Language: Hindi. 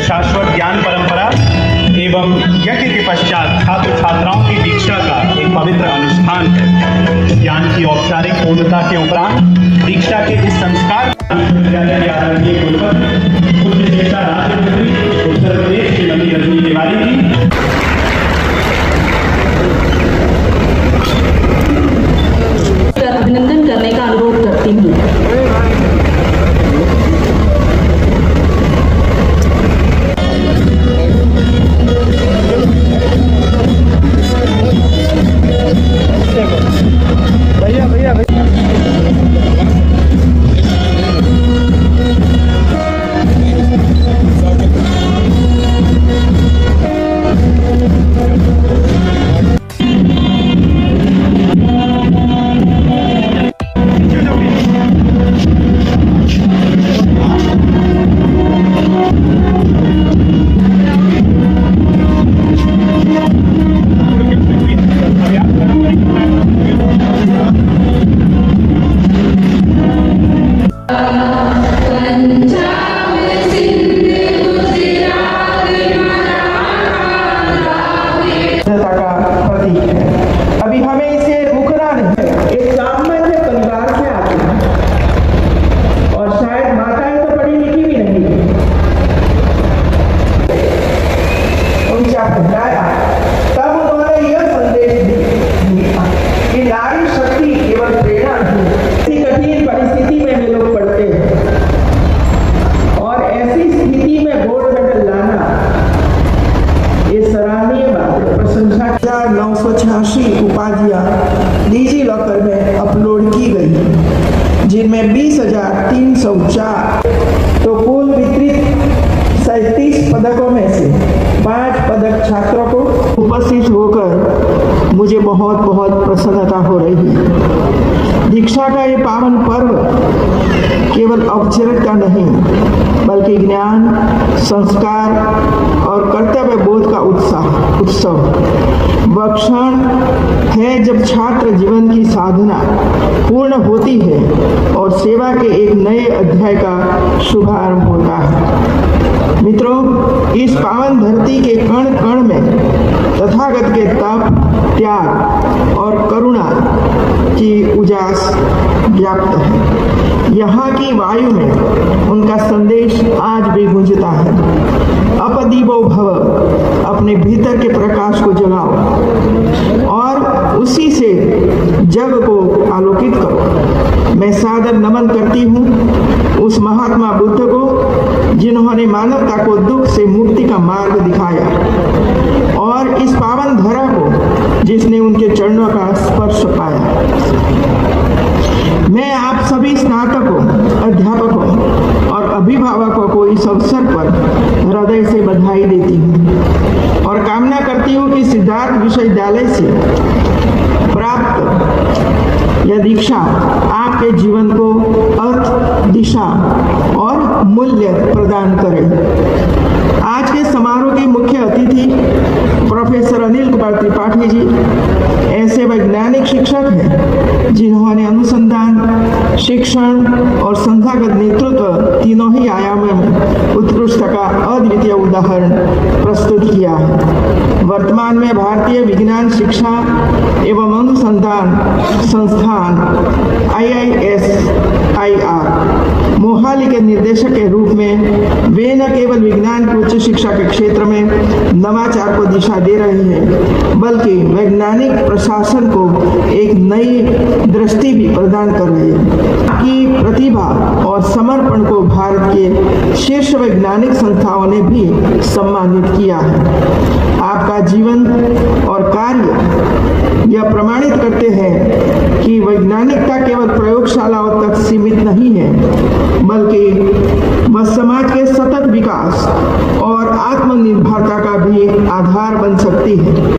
शाश्वत ज्ञान परंपरा एवं यज्ञ के पश्चात छात्र छात्राओं की दीक्षा का एक पवित्र अनुष्ठान है। ज्ञान की औपचारिक पूर्णता के उपरांत दीक्षा के इस संस्कार विश्वविद्यालय के आदरणीय कुलपति उच्च शिक्षा राज्य मंत्री उत्तर प्रदेश श्रीमती रजनी तिवारी जी अभिनंदन करने का अनुरोध करती हूँ। अभी हमें इसे मुकरा नहीं, एक सामान्य परिवार से आते हैं और शायद माताएं तो पढ़ी लिखी भी नहीं, उनसे पहलाया तब उन्होंने यह संदेश दिया कि नारी शक्ति केवल प्रेरणा नहीं। ऐसी कठिन परिस्थिति में वे लोग पढ़ते हैं और ऐसी स्थिति में गोल्ड मेडल लाना ये सराहनीय बात है। प्रशंसा 986 उपाधियां डिजी लॉकर में अपलोड की गई, जिनमें 20,304 तो कुल वितरित 37 पदकों में से 5 पदक छात्रों को उपस्थित होकर मुझे बहुत बहुत प्रसन्नता हो रही है। दीक्षा का ये पावन पर्व केवल औपचारिकता नहीं बल्कि ज्ञान, संस्कार और कर्तव्य बोध का उत्सव वह क्षण है जब छात्र जीवन की साधना पूर्ण होती है और सेवा के एक नए अध्याय का शुभारंभ होता है। मित्रों, इस पावन धरती के कण कण में तथागत के तप, त्याग और करुणा की उजास व्याप्त है। यहाँ की वायु में उनका संदेश आज भी गूंजता है। अपदीपो भव, अपने भीतर के प्रकाश को जगाओ और उसी से जग को आलोकित करो। मैं सादर नमन करती हूँ उस महात्मा बुद्ध को जिन्होंने मानवता को दुख से मुक्ति का मार्ग दिखाया और इस पावन धरा को जिसने उनके चरणों का स्पर्श पाया। मैं आप सभी स्नातकों, अध्यापकों और अभिभावकों को इस अवसर पर हृदय से बधाई देती हूँ और कामना करती हूँ कि सिद्धार्थ विश्वविद्यालय से प्राप्त यह दीक्षा आपके जीवन को अर्थ, दिशा और मूल्य प्रदान करे। आज के समारोह के मुख्य अतिथि प्रोफेसर अनिल कुमार त्रिपाठी जी ऐसे वैज्ञानिक शिक्षक हैं जिन्होंने अनुसंधान, शिक्षण और संस्थागत नेतृत्व तीनों ही आयामों में उत्कृष्ट का अद्वितीय उदाहरण प्रस्तुत किया है। वर्तमान में भारतीय विज्ञान शिक्षा एवं अनुसंधान संस्थान IISIR मोहाली के निर्देशक के रूप में वे न केवल विज्ञान की उच्च शिक्षा के क्षेत्र में नवाचार को दिशा दे रहे हैं बल्कि वैज्ञानिक प्रशासन को एक नई दृष्टि भी प्रदान कर रहे हैं। की प्रतिभा और समर्पण को भारत के शीर्ष वैज्ञानिक संस्थाओं ने भी सम्मानित किया है। आपका जीवन और कार्य यह प्रमाणित करते हैं कि वैज्ञानिकता केवल प्रयोगशालाओं तक सीमित नहीं है बल्कि वह समाज के सतत विकास और आत्मनिर्भरता का भी आधार बन सकती है।